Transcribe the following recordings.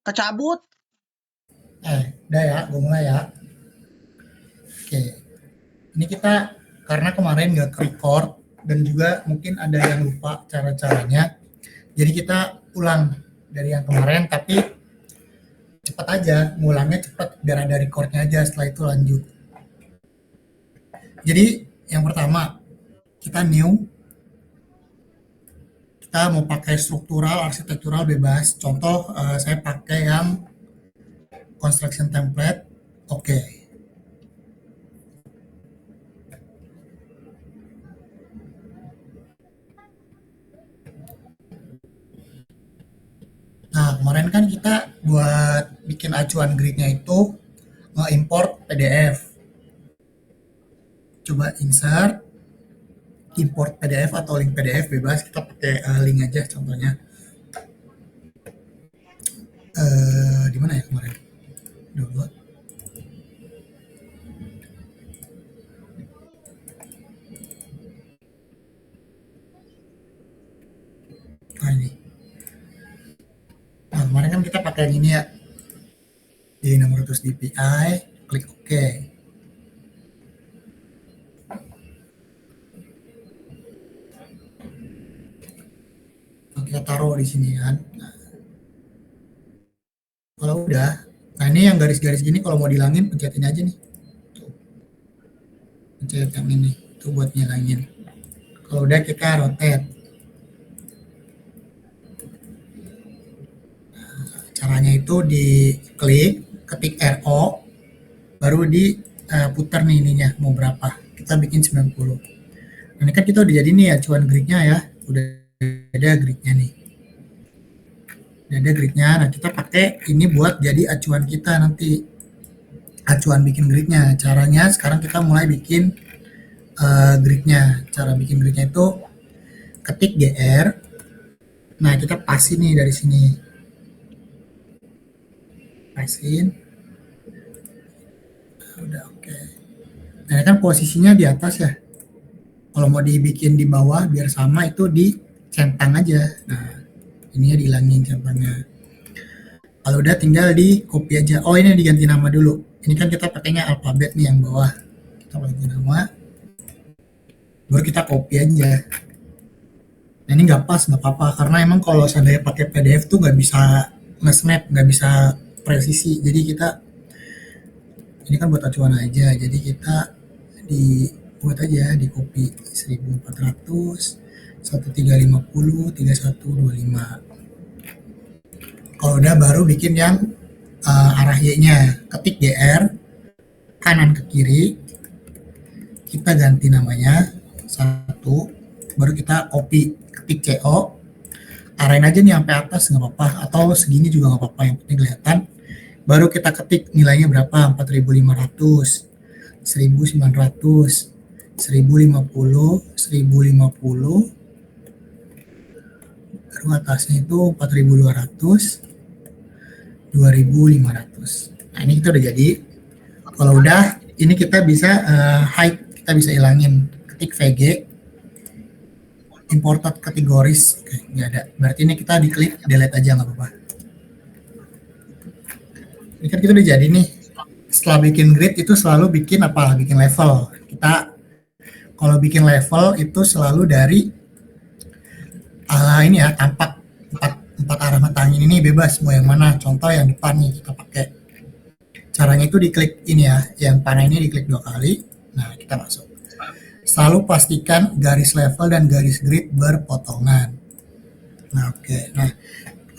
Kecabut. Udah ya, gue mulai ya. Oke, ini kita karena kemarin nggak record dan juga mungkin ada yang lupa cara-caranya, jadi kita ulang dari yang kemarin, tapi cepet aja, ngulangnya cepet biar ada recordnya aja, setelah itu lanjut. Jadi yang pertama, kita new, kita mau pakai struktural, arsitektural bebas. Contoh, saya pakai yang construction template. Oke. Nah, kemarin kan kita buat bikin acuan gridnya itu nge-import PDF. Coba insert, import PDF atau link PDF bebas, kita pakai link aja contohnya. Di mana ya kemarin? Download. Nah ini. Nah kemarin kan kita pakai yang ini ya, di 600 dpi, klik OK. Nah, kita taruh di sini kan. Nah, kalau udah, nah ini yang garis-garis gini kalau mau dihilangin pencetin aja nih. Tuh. Pencet yang ini, itu buat ngilangin. Kalau udah kita rotate. Nah, caranya itu diklik, ketik RO, baru diputar nih ininya mau berapa. Kita bikin 90. Nah, ini kan kita udah jadi nih acuan gridnya ya, udah ada gridnya nih. Udah ada gridnya, nah kita pakai ini buat jadi acuan kita nanti, acuan bikin gridnya. Caranya sekarang kita mulai bikin gridnya. Cara bikin gridnya itu ketik GR, nah kita pasin nih dari sini, pasin. Nah, udah oke. Nah ini kan posisinya di atas ya, kalau mau dibikin di bawah biar sama itu dicentang aja. Nah ininya dihilangin centangnya. Kalau udah tinggal di copy aja. Oh ini diganti nama dulu, ini kan kita pakainya alfabet nih yang bawah, kita ganti nama, baru kita copy aja. Nah ini nggak pas, nggak apa-apa, karena emang kalau seandainya pakai PDF tuh nggak bisa nge-snap, nggak bisa presisi. Jadi kita ini kan buat acuan aja, jadi kita dibuat aja di copy 1400, 1350, 3125. Kalau udah baru bikin yang arah Y-nya, ketik GR, kanan ke kiri, kita ganti namanya satu, baru kita copy, ketik CO, arahin aja nih sampai atas nggak apa-apa, atau segini juga nggak apa-apa, yang penting kelihatan. Baru kita ketik nilainya berapa, 4500, 1900, 1050, 1050, baru atasnya itu 4200, 2500. Nah ini kita udah jadi. Kalau udah, ini kita bisa hide, kita bisa hilangin, ketik VG, imported categories. Oke, nggak ada, berarti ini kita diklik delete aja, nggak apa-apa. Ini kan kita udah jadi nih. Setelah bikin grid itu selalu bikin apa? Bikin level. Kita kalau bikin level itu selalu dari ini ya, tampak empat arah mata angin ini bebas mau yang mana. Contoh yang depan nih kita pakai. Caranya itu diklik ini ya, yang panah ini diklik 2 kali. Nah kita masuk. Selalu pastikan garis level dan garis grid berpotongan. Nah oke. Nah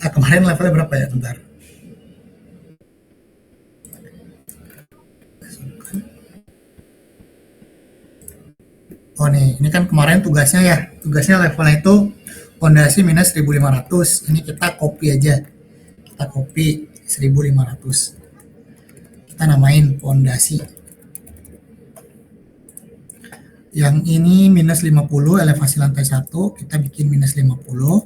kemarin levelnya berapa ya? Bentar. Oh nih, ini kan kemarin tugasnya ya. Tugasnya levelnya itu fondasi minus 1500. Ini kita copy aja. Kita copy 1500. Kita namain fondasi. Yang ini minus 50, elevasi lantai 1, kita bikin minus 50.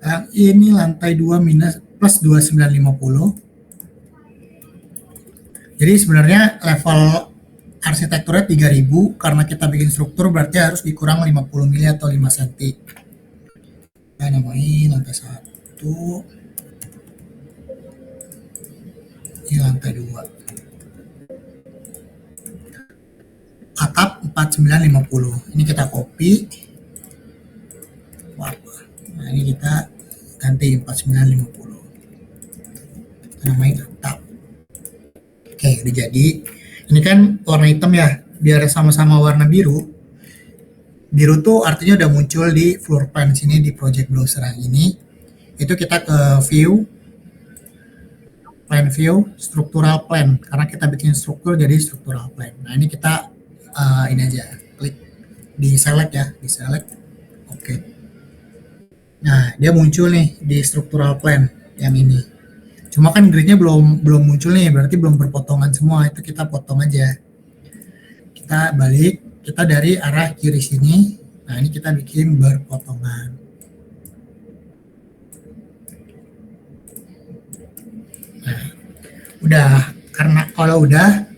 Yang ini lantai 2 minus plus 2950. Jadi sebenarnya level arsitekturnya 3000, karena kita bikin struktur berarti harus dikurang 50 mili atau 5 cm. Nah kita namain lantai 1, ini lantai 2. Atap 4950. Ini kita copy. Nah, ini kita ganti 4950. Kita namain atap. Oke, udah jadi. Ini kan warna hitam ya, biar sama-sama warna biru. Biru tuh artinya udah muncul di floor plan sini di project browser yang ini. Itu kita ke view, plan view, structural plan. Karena kita bikin struktur jadi structural plan. Nah, ini kita ini aja, klik di select ya, di select. Oke. Nah, dia muncul nih di structural plan yang ini. Cuma kan gridnya belum muncul nih, berarti belum berpotongan semua. Itu kita potong aja. Kita balik, kita dari arah kiri sini. Nah, ini kita bikin berpotongan. Nah, udah. Karena kalau udah,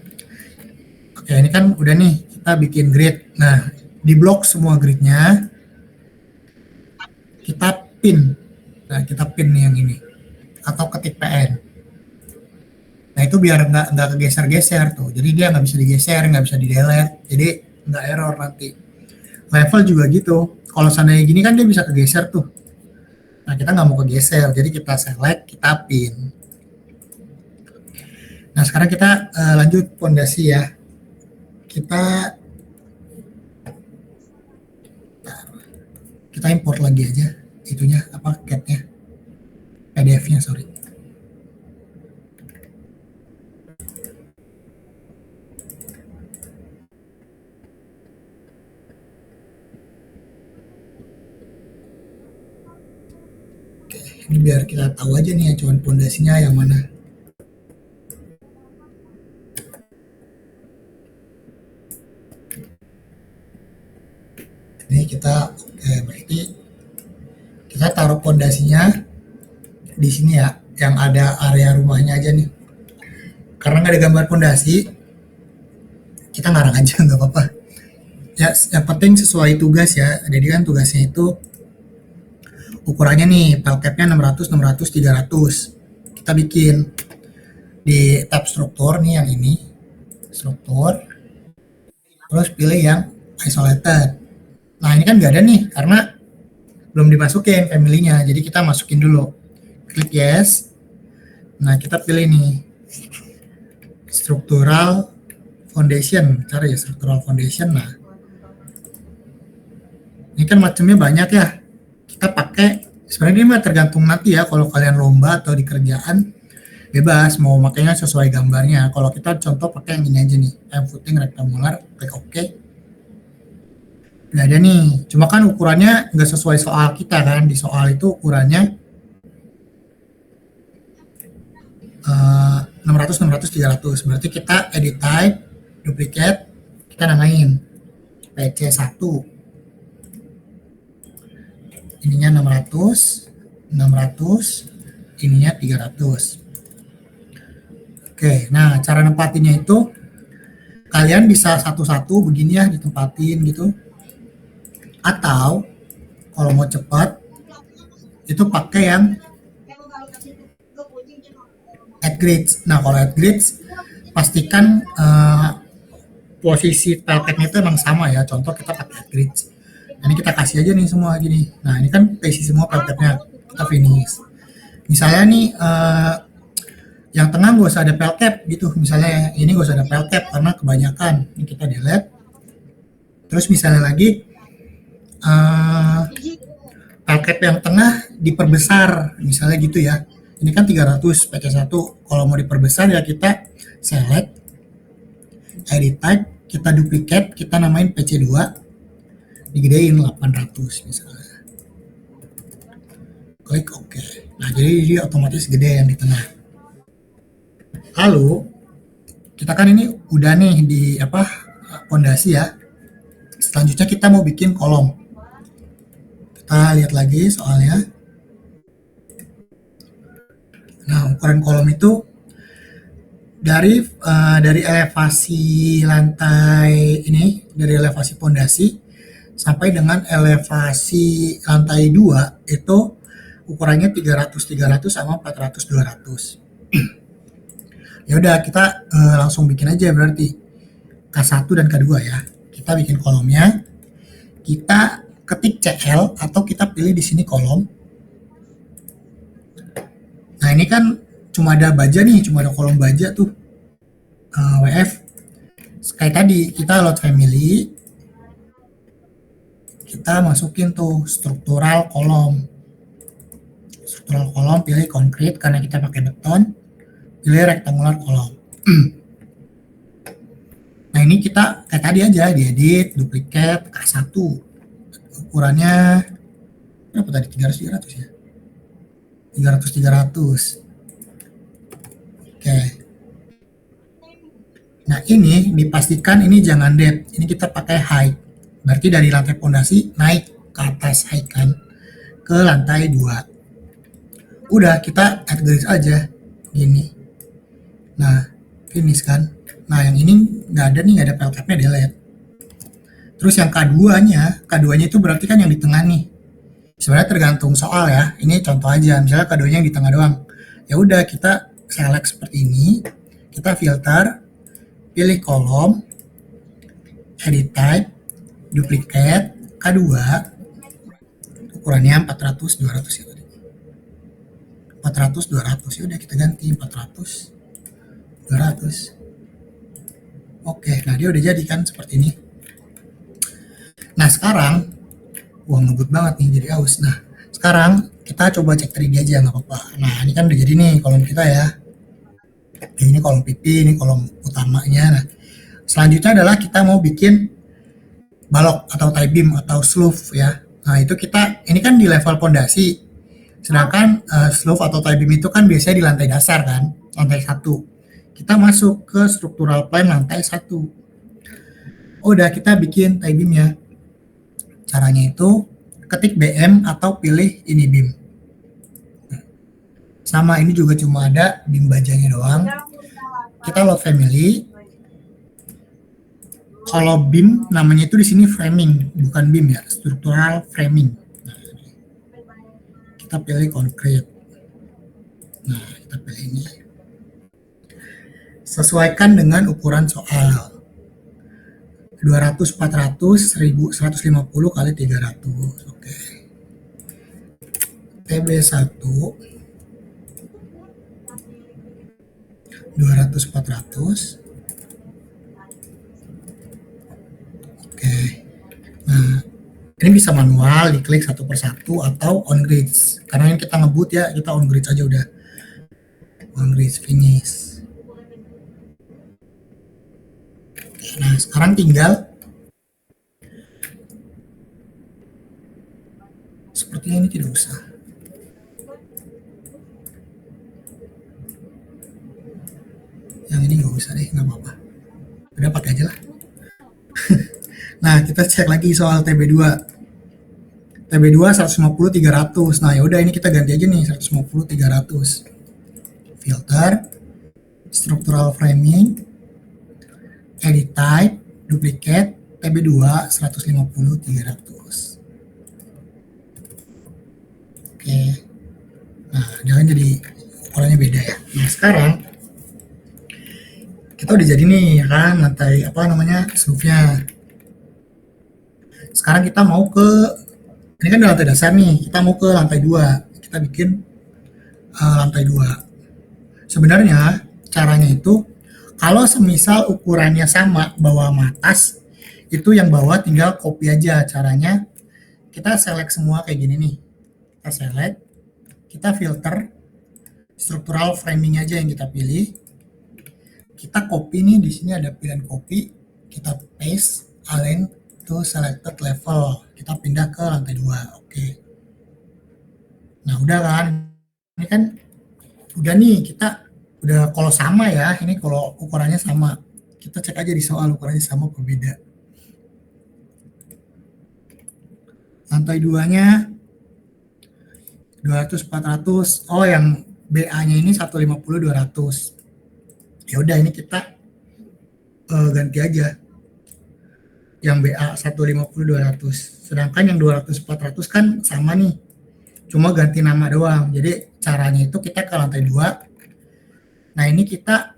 oke, ini kan udah nih, kita bikin grid. Nah, di blok semua gridnya, kita pin. Nah, kita pin nih yang ini. Atau ketik PN. Nah, itu biar nggak kegeser-geser tuh. Jadi dia nggak bisa digeser, nggak bisa di-delete. Jadi nggak error nanti. Level juga gitu. Kalau seandainya gini kan dia bisa kegeser tuh. Nah, kita nggak mau kegeser. Jadi kita select, kita pin. Nah, sekarang kita lanjut fondasi ya. Kita import lagi aja itunya, apa, CAD-nya, PDF-nya, sorry. Oke, ini biar kita tahu aja nih acuan fondasinya yang mana. Ini kita, berarti kita taruh fondasinya di sini ya, yang ada area rumahnya aja nih. Karena nggak ada gambar fondasi, kita ngarang aja nggak apa-apa. Ya, yang penting sesuai tugas ya. Jadi kan tugasnya itu ukurannya nih, pelkapnya 600, 600, 300. Kita bikin di tab struktur nih yang ini, struktur. Terus pilih yang isolated. Nah, ini kan nggak ada nih, karena belum dimasukin family-nya. Jadi kita masukin dulu. Klik yes. Nah, kita pilih nih structural foundation. Cari ya structural foundation. Nah, ini kan macamnya banyak ya. Kita pakai, sebenarnya ini mah tergantung nanti ya. Kalau kalian lomba atau di kerjaan, bebas mau makanya sesuai gambarnya. Kalau kita contoh pakai yang ini aja nih, footing rectangular, klik OK. Nggak ada nih, cuma kan ukurannya nggak sesuai soal kita kan. Di soal itu ukurannya 600, 600, 300. Berarti kita edit type, duplicate, kita namain PC1. Ininya 600, 600, ininya 300. Oke, nah cara nempatinnya itu kalian bisa satu-satu begini ya, ditempatin gitu. Atau kalau mau cepat itu pakai yang add grids. Nah, kalau add grids pastikan posisi pelketnya itu emang sama ya. Contoh kita pakai add grids. Nah, ini kita kasih aja nih semua gini. Nah, ini kan posisi semua pelketnya. Kita finish. Misalnya nih yang tengah gak usah ada pelket gitu. Misalnya ini gak usah ada pelket karena kebanyakan. Ini kita delete. Terus misalnya lagi pelket yang tengah diperbesar, misalnya gitu ya. Ini kan 300 PC1. Kalau mau diperbesar ya kita select, edit type, kita duplicate, kita namain PC2, digedein 800 misalnya. Klik OK. Nah, jadi dia otomatis gede yang di tengah. Lalu kita kan ini udah nih di apa, fondasi ya. Selanjutnya kita mau bikin kolom. Kita lihat lagi soalnya. Nah, ukuran kolom itu dari elevasi lantai ini, dari elevasi fondasi sampai dengan elevasi lantai 2 itu ukurannya 300 sama 400 200. Ya udah kita langsung bikin aja berarti K1 dan K2 ya. Kita bikin kolomnya. Kita ketik CL atau kita pilih di sini kolom. Nah, ini kan cuma ada baja nih, cuma ada kolom baja tuh. WF. Kayak tadi kita load family, kita masukin tuh struktural kolom. Struktural kolom pilih konkret karena kita pakai beton, pilih rectangular kolom. Nah, ini kita kayak tadi aja diedit, duplicate K1. Ukurannya berapa tadi? 300 ya. 300. Oke. Nah, ini dipastikan ini jangan depth. Ini kita pakai height. Berarti dari lantai fondasi naik ke atas height kan, ke lantai 2. Udah, kita add garis aja gini. Nah, finish kan. Nah, yang ini nggak ada nih, nggak ada file tab-nya, delete. Terus yang K2-nya itu berarti kan yang di tengah nih. Sebenarnya tergantung soal ya. Ini contoh aja, misalnya K2-nya yang di tengah doang. Ya udah, kita select seperti ini. Kita filter, pilih kolom, edit type, duplicate, K2, ukurannya 400 200 ya tadi. 400 200 ya udah kita ganti 400 200. Oke, nah dia udah jadi kan seperti ini. Nah, sekarang wah ngebut banget nih jadi aus. Nah, sekarang kita coba cek 3D aja nggak apa-apa. Nah, ini kan udah jadi nih kolom kita ya. Ini kolom pipi, ini kolom utamanya. Nah, selanjutnya adalah kita mau bikin balok atau tie beam atau slope ya. Nah, itu kita ini kan di level pondasi. Sedangkan slope atau tie beam itu kan biasanya di lantai dasar kan, lantai 1. Kita masuk ke struktural plane lantai 1. Udah, kita bikin tie beam-nya. Caranya itu ketik BM atau pilih ini beam. Sama ini juga cuma ada beam bajanya doang. Kita load family. Kalau beam namanya itu di sini framing, bukan beam ya, structural framing. Nah, kita pilih concrete. Nah, kita pilih ini. Sesuaikan dengan ukuran soal. 200 400 1150 kali 300. Oke. TB1 200 400. Oke. Nah, ini bisa manual, diklik satu persatu atau on grids. Karena ini kita ngebut ya, kita on grids aja udah. On grids finish. Nah, sekarang tinggal sepertinya ini tidak usah. Yang ini nggak usah deh, nggak apa-apa. Udah pakai aja lah. Nah, kita cek lagi soal TB2. TB2 150 300. Nah, ya udah ini kita ganti aja nih 150 300. Filter, structural framing, edit type, duplicate, TB2 150 300. Oke. Nah, jangan jadi ukurannya beda ya. Nah, sekarang kita udah jadi nih ya kan, lantai apa namanya, slope-nya. Sekarang kita mau ke, ini kan lantai dasar nih, kita mau ke lantai 2. Kita bikin lantai 2. Sebenarnya caranya itu kalau semisal ukurannya sama bawah sama atas, itu yang bawah tinggal copy aja. Caranya kita select semua kayak gini nih. Kita select, kita filter, structural framing aja yang kita pilih. Kita copy nih, di sini ada pilihan copy, kita paste, align to selected level. Kita pindah ke lantai 2. Oke. Nah, udah kan? Ini kan udah nih, kita udah kalau sama ya, ini kalau ukurannya sama. Kita cek aja di soal ukurannya sama atau beda. Lantai 2-nya 200 400. Oh, yang BA-nya ini 150 200. Ya udah, ini kita ganti aja. yang BA 150 200. Sedangkan yang 200 400 kan sama nih. Cuma ganti nama doang. Jadi caranya itu kita ke lantai 2. Nah, ini kita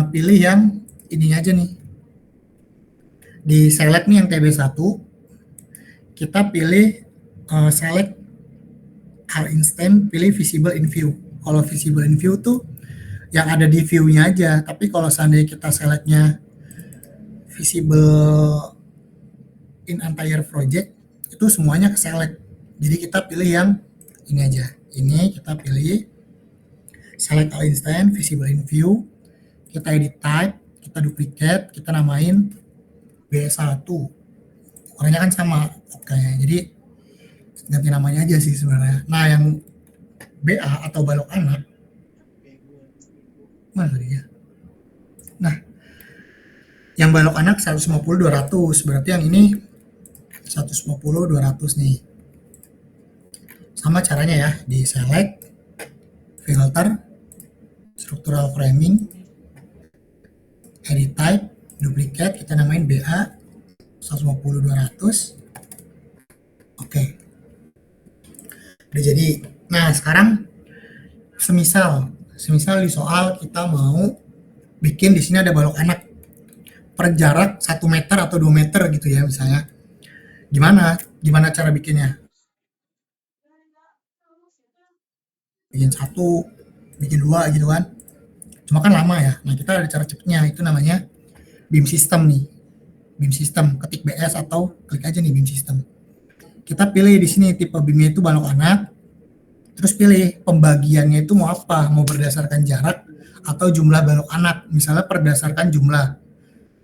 pilih yang ini aja nih. Di select nih yang TB1, kita pilih select all instant, pilih visible in view. Kalau visible in view tuh yang ada di view-nya aja, tapi kalau seandainya kita selectnya visible in entire project, itu semuanya ke select. Jadi kita pilih yang ini aja. Ini kita pilih select all instant, visible in view, kita edit type, kita duplicate, kita namain B1. Ukurannya kan sama, oke. Jadi ganti namanya aja sih sebenarnya. Nah, yang BA atau balok anak, mana tadi ya? Nah, yang balok anak 150 200, berarti yang ini 150 200 nih. Sama caranya ya, di select, filter, structural framing, edit type, duplicate, kita namain BA 150 200. Oke. Udah jadi. Nah, sekarang semisal di soal kita mau bikin di sini ada balok anak per jarak 1 meter atau 2 meter gitu ya misalnya. Gimana cara bikinnya? Bikin 1, bikin 2 gitu kan. Cuma kan lama ya. Nah, kita ada cara cepetnya, itu namanya beam system nih. Beam system, ketik BS atau klik aja nih beam system. Kita pilih di sini tipe beamnya itu balok anak. Terus pilih pembagiannya itu mau apa? Mau berdasarkan jarak atau jumlah balok anak. Misalnya berdasarkan jumlah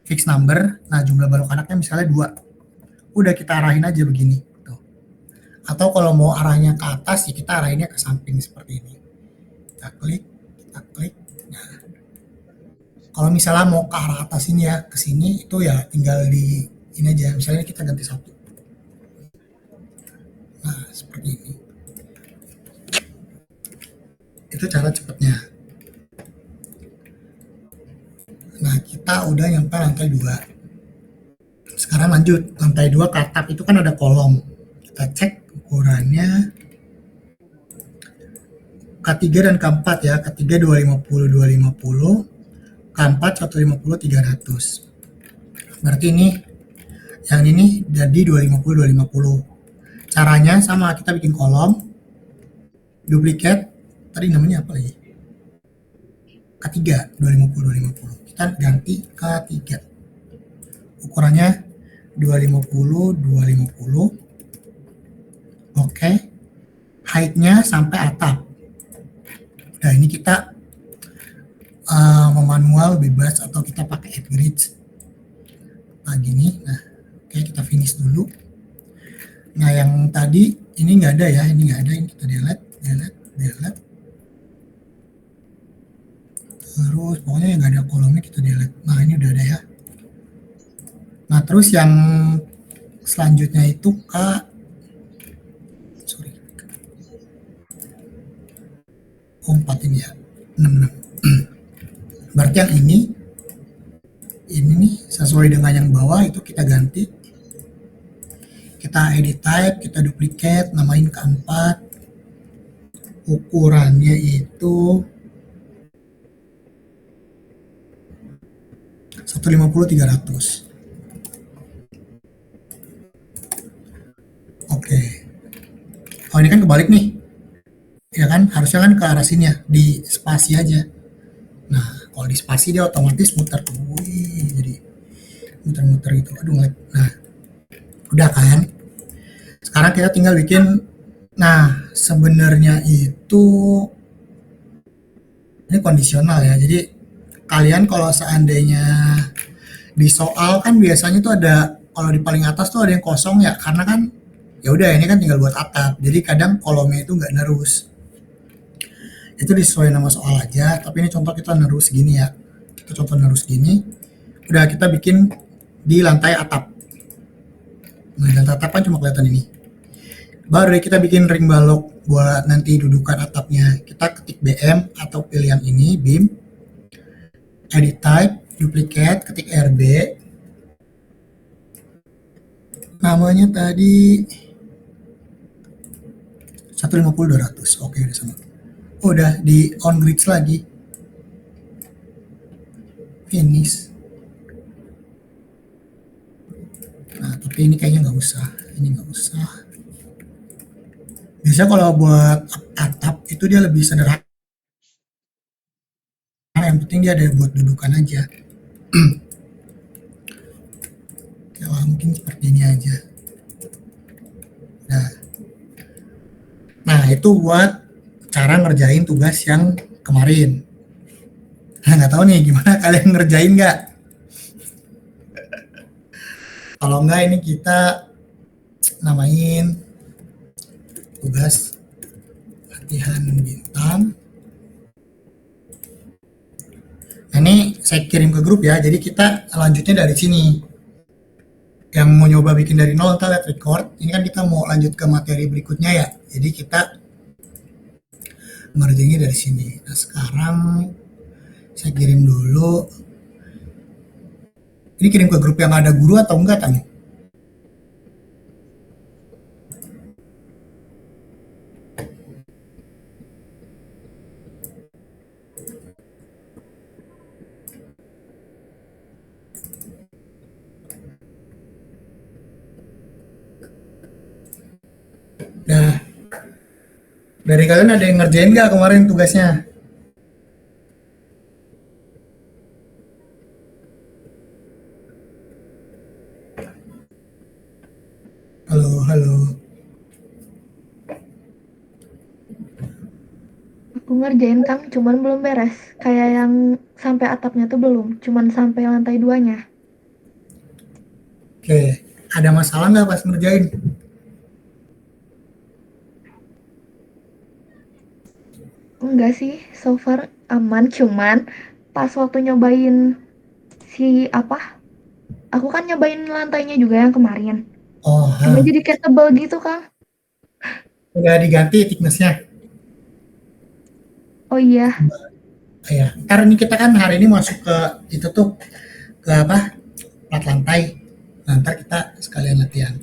fixed number. Nah, jumlah balok anaknya misalnya 2. Udah kita arahin aja begini. Tuh. Atau kalau mau arahnya ke atas, ya kita arahinnya ke samping seperti ini. Kita klik. Nah, kalau misalnya mau ke arah atas ini ya, ke sini itu ya tinggal di ini aja. Misalnya kita ganti 1. Nah, seperti ini. Itu cara cepatnya. Nah, kita udah nyampe lantai 2. Sekarang lanjut, lantai 2 ke atap itu kan ada kolom. Kita cek ukurannya K3 dan K4 ya. K3 250 250, K4 150 300. Berarti ini yang ini jadi 250 250. Caranya sama, kita bikin kolom, duplicate, tadi namanya apa lagi? K3 250 250. Kita ganti K3. Ukurannya 250 250. Oke. Height-nya sampai atap. Nah, ini kita memanual bebas atau kita pakai add grids. Nah, gini. Nah, oke, kita finish dulu. Nah, yang tadi ini nggak ada ya, ini nggak ada, ini kita delete. Terus pokoknya yang nggak ada kolomnya kita delete. Nah, ini udah ada ya. Nah, terus yang selanjutnya itu K4 ini ya, 66. Berarti yang ini nih sesuai dengan yang bawah itu kita ganti. Kita edit type, kita duplicate, namain K4. Ukurannya itu 150 300. Oke. Oh, ini kan kebalik nih. Ya kan, harusnya kan ke arah sini ya, di spasi aja. Nah, kalau di spasi dia otomatis muter tuh. Wih, jadi muter-muter gitu. Aduh, ngelag. Nah, udah kan? Sekarang kita tinggal bikin. Nah, sebenarnya itu ini kondisional ya. Jadi kalian kalau seandainya di soal kan biasanya tuh ada, kalau di paling atas tuh ada yang kosong ya, karena kan ya udah ini kan tinggal buat atap. Jadi kadang kolomnya itu nggak nerus. Itu disesuaikan nama soal aja, tapi ini contoh kita nerus gini ya. Kita contoh nerus gini. Udah kita bikin di lantai atap. Nah, lantai atap kan cuma kelihatan ini. Baru deh kita bikin ring balok buat nanti dudukan atapnya. Kita ketik BM atau pilih yang ini, beam, edit type, duplicate, ketik RB, namanya tadi 150 200. Oke, udah sama. Udah di on grids lagi. Finish. Nah, tapi ini kayaknya nggak usah. Ini nggak usah. Biasanya kalau buat atap itu dia lebih sederhana. Yang penting dia ada buat dudukan aja. Oke lah, mungkin seperti ini aja. Nah, itu buat cara ngerjain tugas yang kemarin. Nah, nggak tahu nih gimana kalian ngerjain nggak? Kalau nggak ini kita namain tugas latihan bintang. Nah, ini saya kirim ke grup ya, jadi kita lanjutnya dari sini. Yang mau nyoba bikin dari nol, ntar lihat record. Ini kan kita mau lanjut ke materi berikutnya ya. Jadi kita ngerjainnya dari sini. Nah, sekarang saya kirim dulu. Ini kirim ke grup yang ada guru atau enggak, Tang? Nah, dari kalian ada yang ngerjain nggak kemarin tugasnya? Halo, halo. Aku ngerjain Kang, cuman belum beres. Kayak yang sampai atapnya tuh belum, cuman sampai lantai duanya. Oke, ada masalah nggak pas ngerjain? Enggak sih, so far aman. Cuman pas waktu nyobain si apa, aku kan nyobain lantainya juga yang kemarin. Oh, Emang jadi kayak tebel gitu Kang. udah diganti thicknessnya. Oh iya, Ya, karena ini kita kan hari ini masuk ke itu tuh ke apa? Plat lantai. Nah, ntar kita sekalian latihan.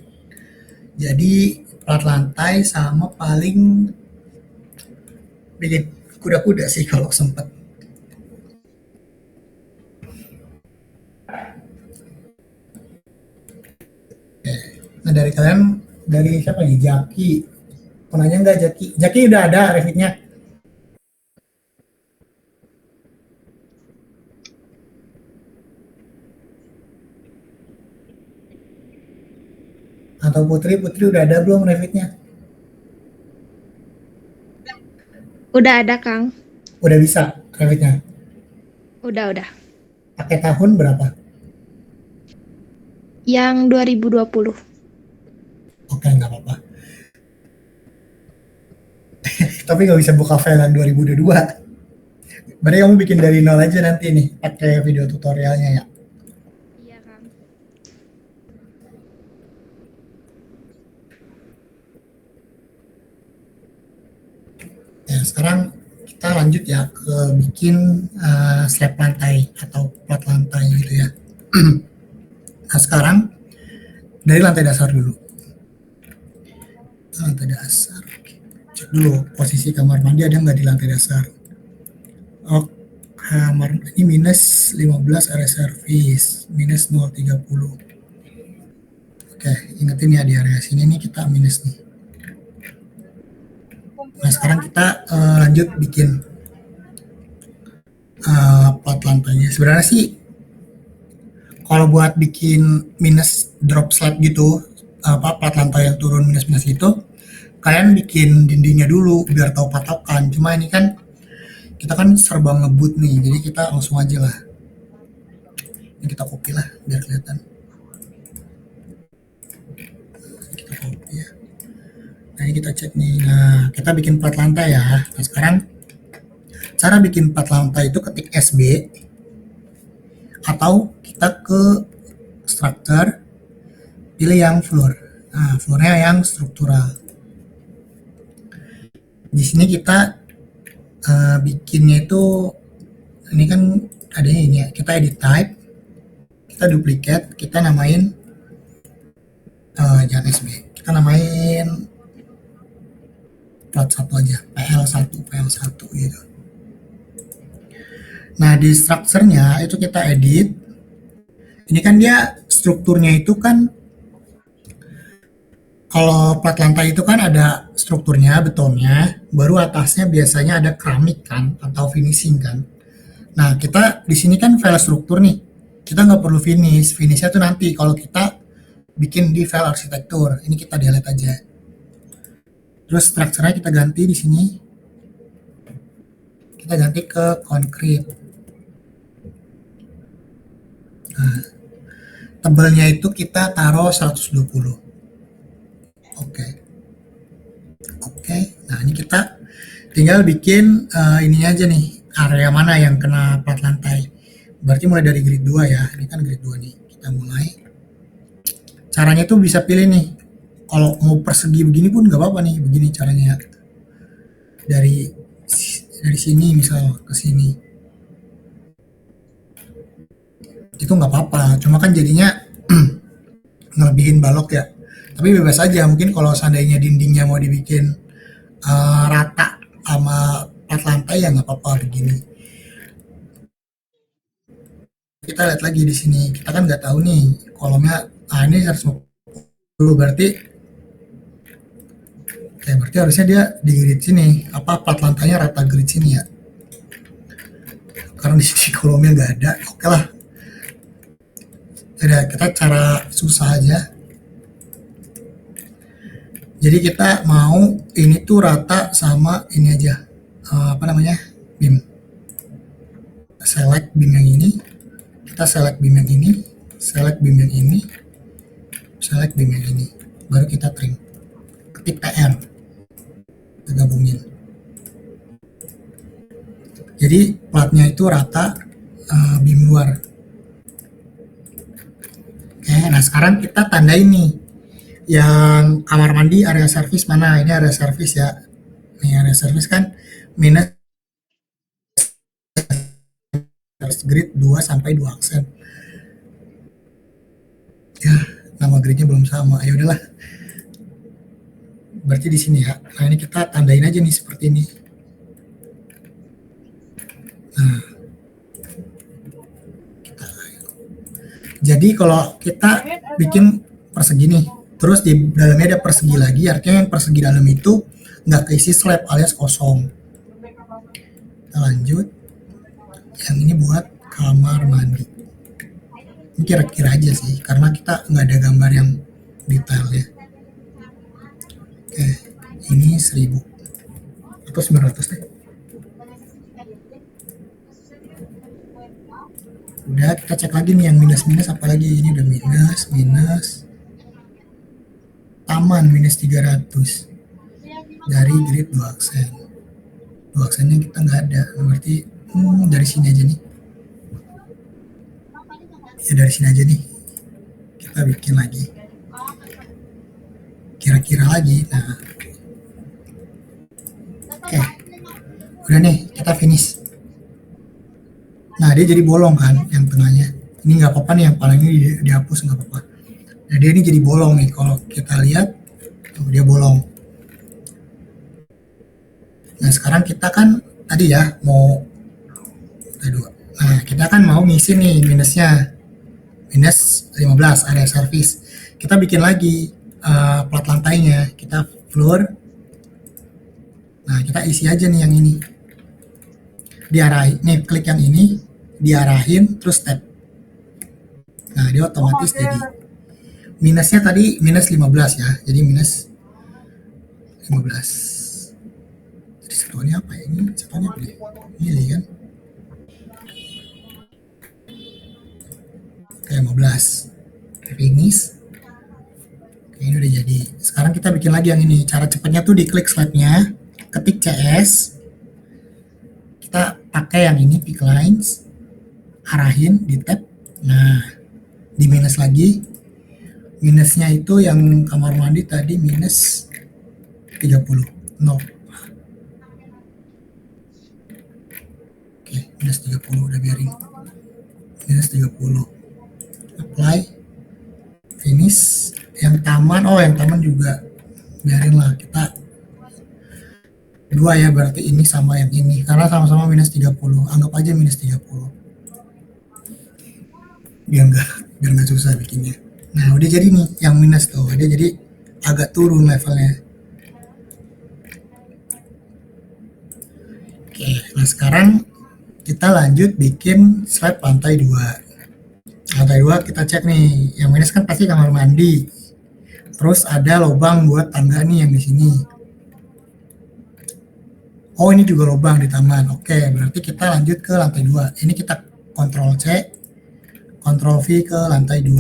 Jadi plat lantai sama paling bikin kuda-kuda sih kalau sempet. Nah, dari kalian, dari siapa nih? Jaki. Mau nanya nggak Jaki? Jaki udah ada revitnya atau Putri? Putri udah ada belum revitnya? Udah ada, Kang. Udah bisa revitnya. Udah. Pakai tahun berapa? Yang 2020. Oke, nggak apa-apa. Tapi nggak bisa buka file yang 2022. Berarti kamu bikin dari nol aja nanti nih, pakai video tutorialnya ya. Iya, Kang. Ya, sekarang kita lanjut ya ke bikin slab lantai atau plat lantai gitu ya. Nah, sekarang dari lantai dasar dulu. Lantai dasar. Cek dulu posisi kamar mandi ada nggak di lantai dasar. Oh, kamar ini minus 15 area service, minus 030. Oke, ingetin ya di area sini nih kita minus nih. Nah, sekarang kita lanjut bikin plat lantainya. Sebenarnya sih kalau buat bikin minus drop slab gitu, apa plat lantai yang turun minus minus itu, kalian bikin dindingnya dulu biar tahu patokan. Cuma ini kan kita kan serba ngebut nih, jadi kita langsung aja lah. Ini kita copy lah biar kelihatan. Kita copy ya. Nah, ini kita cek nih. Nah, kita bikin plat lantai ya. Nah, sekarang cara bikin plat lantai itu ketik SB atau kita ke structure, pilih yang floor. Nah, floornya yang struktural. Di sini kita bikinnya itu ini kan adanya ini ya. Kita edit type, kita duplicate, kita namain jangan SB, kita namain plat 1 aja, PL1 gitu. Nah di strukturnya itu kita edit, ini kan dia strukturnya itu kan, kalau plat lantai itu kan ada strukturnya, betonnya, baru atasnya biasanya ada keramik kan, atau finishing kan. Nah, kita di sini kan file struktur nih. Kita nggak perlu finish. Finishnya tuh nanti kalau kita bikin di file arsitektur. Ini kita delete aja. Terus strukturnya kita ganti di sini. Kita ganti ke concrete. Nah, tebelnya itu kita taruh 120. Oke. Oke. Nah, ini kita tinggal bikin ini aja nih. Area mana yang kena plat lantai. Berarti mulai dari grid 2 ya. Ini kan grid 2 nih. Kita mulai. Caranya tuh bisa pilih nih. Kalau mau persegi begini pun nggak apa-apa nih. Begini caranya. Dari sini misal ke sini. Itu nggak apa-apa. Cuma kan jadinya ngelebihin balok ya. Tapi bebas aja. Mungkin kalau seandainya dindingnya mau dibikin rata sama plat lantai ya nggak apa-apa begini. Kita lihat lagi di sini, kita kan nggak tahu nih kolomnya, ini 150 berarti, berarti harusnya dia di grid sini, plat lantainya rata grid sini ya. Karena di sini kolomnya nggak ada, oke lah. Jadi kita cara susah aja. Jadi kita mau ini tuh rata sama ini aja, beam. Select beam yang ini, kita select beam yang ini, select beam yang ini, select beam yang ini, baru kita trim. Ketik PR, kita gabungin. Jadi platnya itu rata beam luar. Oke, nah sekarang kita tandain nih yang kamar mandi area service mana. Ini area service ya. Nih area service kan minus grid 2 sampai 2 aksen. Ya, nama gridnya belum sama. Ya udahlah. Berarti di sini ya. Nah, ini kita tandain aja nih seperti ini. Nah. Jadi kalau kita bikin persegi nih, terus di dalamnya ada persegi lagi, artinya yang persegi dalam itu nggak keisi slab alias kosong. Kita lanjut. Yang ini buat kamar mandi. Ini kira-kira aja sih, karena kita nggak ada gambar yang detail ya. Oke, ini 1000 atau 900 deh. Udah, kita cek lagi nih yang minus-minus apa lagi. Ini udah minus. Taman minus 300 dari grid 2 aksen. 2 aksennya kita nggak ada, berarti dari sini aja nih. Ya dari sini aja nih. Kita bikin lagi. Kira-kira lagi. Nah. Oke. Udah nih, kita finish. Nah, dia jadi bolong kan yang tengahnya. Ini nggak apa-apa nih, yang paling ini dihapus nggak apa-apa. Nah, dia ini jadi bolong nih. Kalau kita lihat, dia bolong. Nah, sekarang kita kan tadi ya mau Nah, kita kan mau ngisi nih minusnya. Minus 15 area service. Kita bikin lagi plat lantainya. Kita floor. Nah, kita isi aja nih yang ini. Diarahin, nih klik yang ini, diarahin terus tab. Nah, dia otomatis jadi. Minusnya tadi minus 15 ya. Jadi minus 15. Jadi satuannya apa ya? Ini satuannya apa nih? Ini kan. Oke, 15. Finish. Oke, ini udah jadi. Sekarang kita bikin lagi yang ini. Cara cepatnya tuh diklik slide-nya, ketik CS. Kita pakai yang ini, pick lines. Arahin di tab. Nah, di minus lagi. Minusnya itu yang kamar mandi tadi minus 30. 0. Oke, minus 30 udah biarin. Minus 30. Apply. Finish. Yang taman, oh yang taman juga biarin lah, kita dua ya, berarti ini sama yang ini karena sama-sama minus 30, anggap aja minus 30 biar nggak susah bikinnya. Nah udah jadi nih yang minus tuh, dia jadi agak turun levelnya. Oke, nah sekarang kita lanjut bikin slab lantai 2. Lantai 2 kita cek nih, yang minus kan pasti kamar mandi. Terus ada lubang buat tangga nih yang di sini. Oh ini juga lubang di taman. Oke, berarti kita lanjut ke lantai 2. Ini kita Ctrl C, Ctrl V ke lantai 2.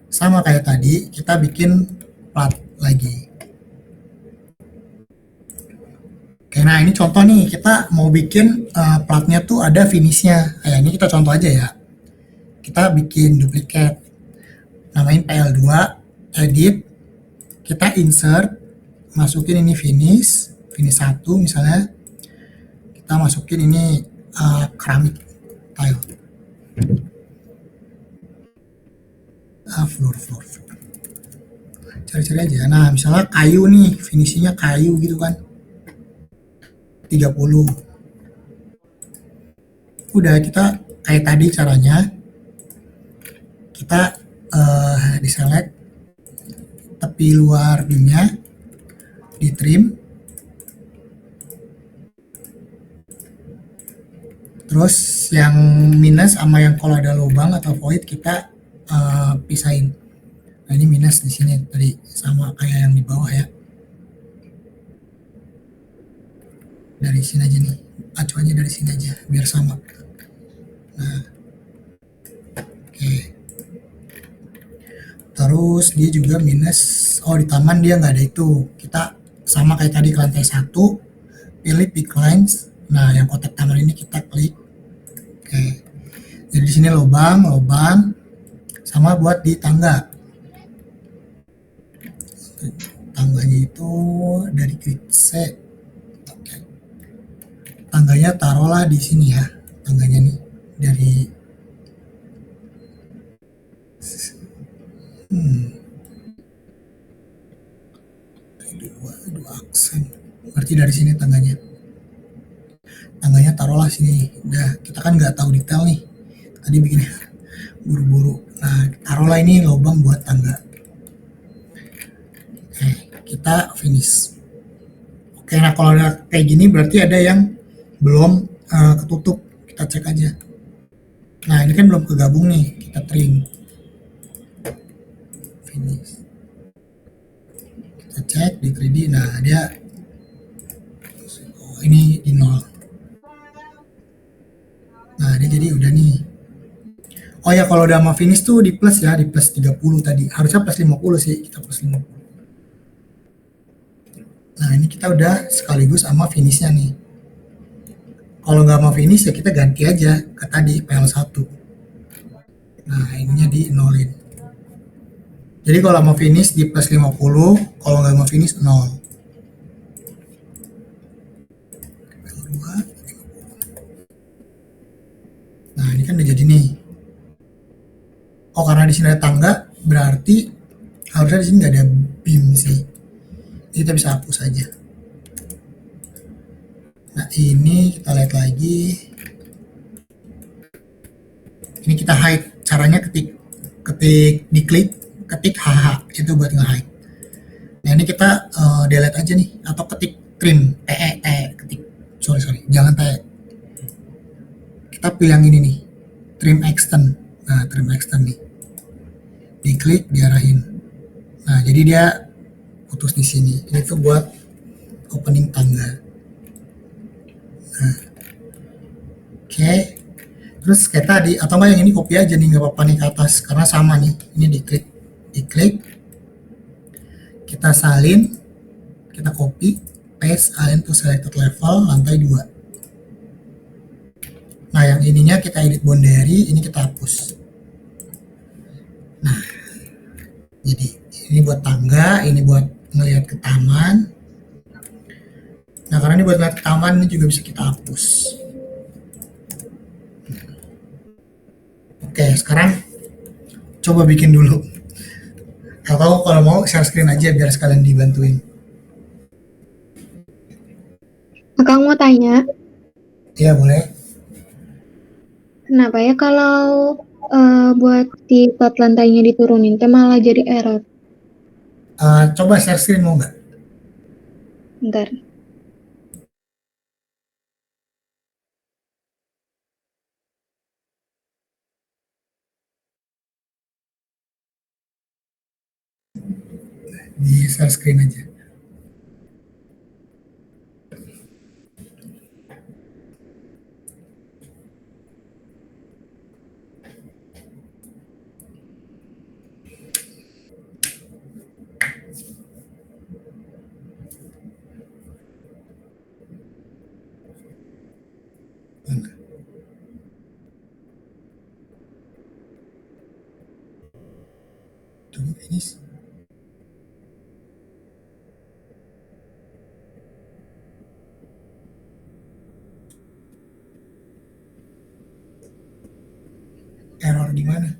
Sama kayak tadi, kita bikin plat lagi. Oke, nah ini contoh nih, kita mau bikin platnya tuh ada finishnya. Kayak ini kita contoh aja ya. Kita bikin duplicate, namain PL2, edit, kita insert, masukin ini finish 1 misalnya, kita masukin ini keramik tile, floor, cari-cari aja. Nah misalnya kayu nih, finishingnya kayu gitu kan, 30. Udah, kita kayak tadi caranya, kita di select tepi luar bimnya, di trim, terus yang minus sama yang kalau ada lubang atau void kita pisahin. Nah ini minus di sini tadi sama kayak yang di bawah ya. Dari sini aja nih, acuannya dari sini aja biar sama. Nah, oke. Terus dia juga minus, oh di taman dia nggak ada itu. Kita sama kayak tadi ke lantai 1, pilih pick lines. Nah yang kotak taman ini kita klik. Oke. Jadi di sini lubang, sama buat di tangga. Tangganya itu dari klik C. Oke. Tangganya taruhlah di sini ya. Tangganya nih dari dua aksen. Berarti dari sini tangganya. Tangganya taruhlah sini. Udah, kita kan nggak tahu detail nih. Tadi bikinnya buru-buru. Nah, taruhlah ini lubang buat tangga. Oke, kita finish. Oke, nah kalau udah kayak gini berarti ada yang belum ketutup. Kita cek aja. Nah, ini kan belum kegabung nih. Kita trim. Finish. Kita cek di 3D. Nah, dia ini di 0. Nah, dia jadi udah nih. Oh ya, kalau udah mau finish tuh di plus ya, di plus 30 tadi. Harusnya plus 50 sih, kita plus 50. Nah, ini kita udah sekaligus sama finishnya nih. Kalau nggak mau finish ya kita ganti aja ke tadi PL1. Nah, ininya di nolin. Jadi kalau mau finish di plus 50, kalau nggak mau finish 0. Nah, ini kan udah jadi nih. Oh, karena di sini ada tangga, berarti harusnya di sini nggak ada beam sih. Jadi kita bisa hapus aja. Nah, ini kita lihat lagi. Ini kita hide. Caranya ketik diklik, ketik HH itu buat nge-hide. Nah, ini kita delete aja nih, atau ketik trim, ketik. Sorry, jangan kita pilih yang ini nih, trim extend. Nah, trim extend nih, diklik, diarahin. Nah, jadi dia putus di sini. Ini tuh buat opening tangga. Nah, oke. Terus kayak tadi, atau enggak yang ini copy aja nih, nggak apa-apa nih ke atas, karena sama nih. Ini diklik, kita salin, kita copy, paste, align to selected level, lantai 2. Nah, yang ininya kita edit boundary, ini kita hapus. Nah, jadi ini buat tangga, ini buat ngelihat ke taman. Nah, karena ini buat ngelihat ke taman, ini juga bisa kita hapus. Oke, sekarang coba bikin dulu. Atau kalau mau share screen aja biar sekalian dibantuin. Akang mau tanya, Iya boleh. kenapa ya kalau buat si plat lantainya diturunin teh malah jadi error? Coba share screen mau nggak? Bentar. Di share screen aja. Tuh, ini error di mana?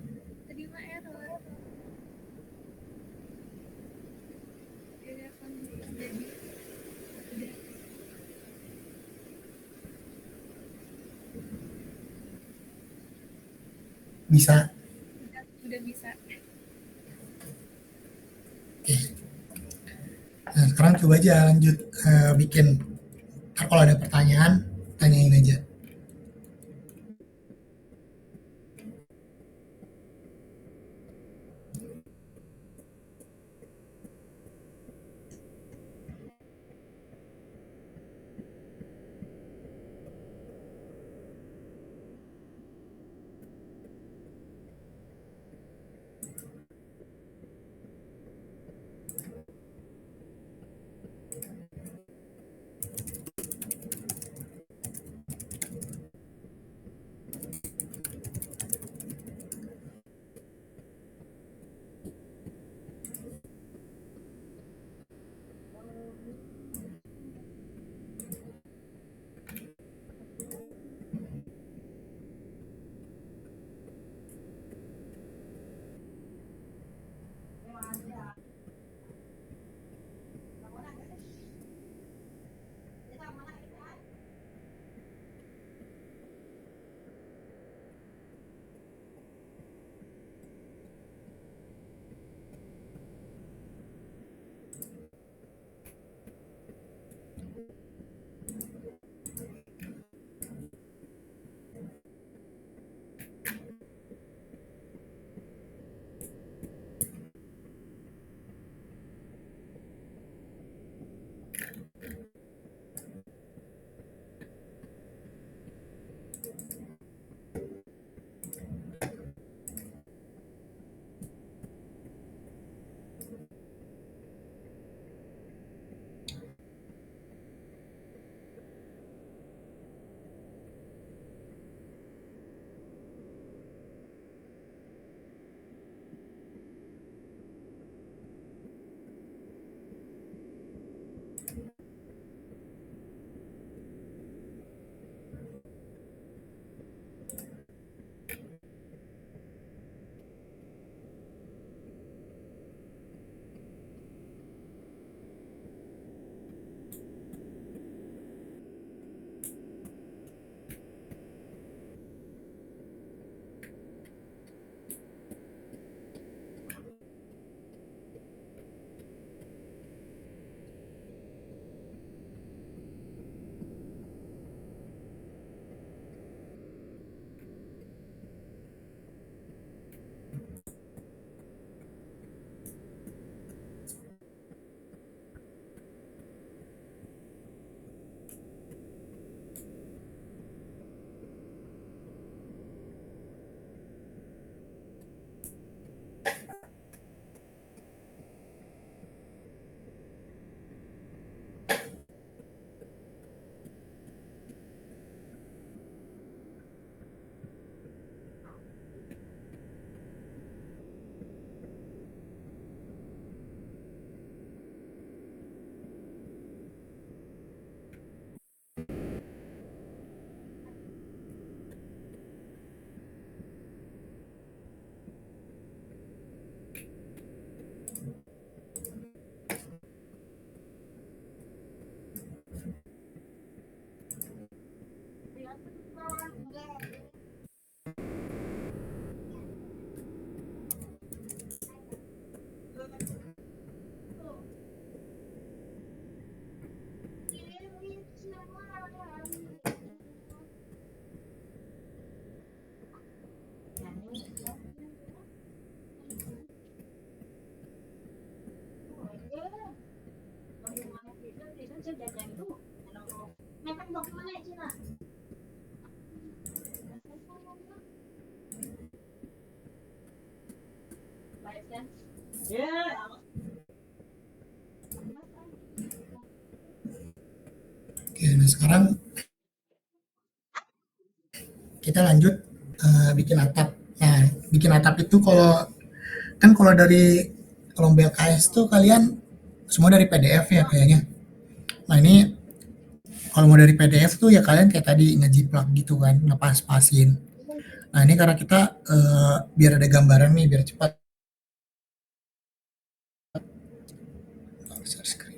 Bisa. Oke. Nah, sekarang coba aja lanjut bikin. Ntar kalau ada pertanyaan, tanyain aja. Oke, nah sekarang kita lanjut bikin atap. Nah, bikin atap itu kalau dari lomba LKS tuh kalian semua dari PDF ya kayaknya. Nah ini kalau mau dari PDF tuh ya kalian kayak tadi ngejiplak gitu kan, ngepas-pasin. Nah ini karena kita biar ada gambaran nih, biar cepat. Share screen.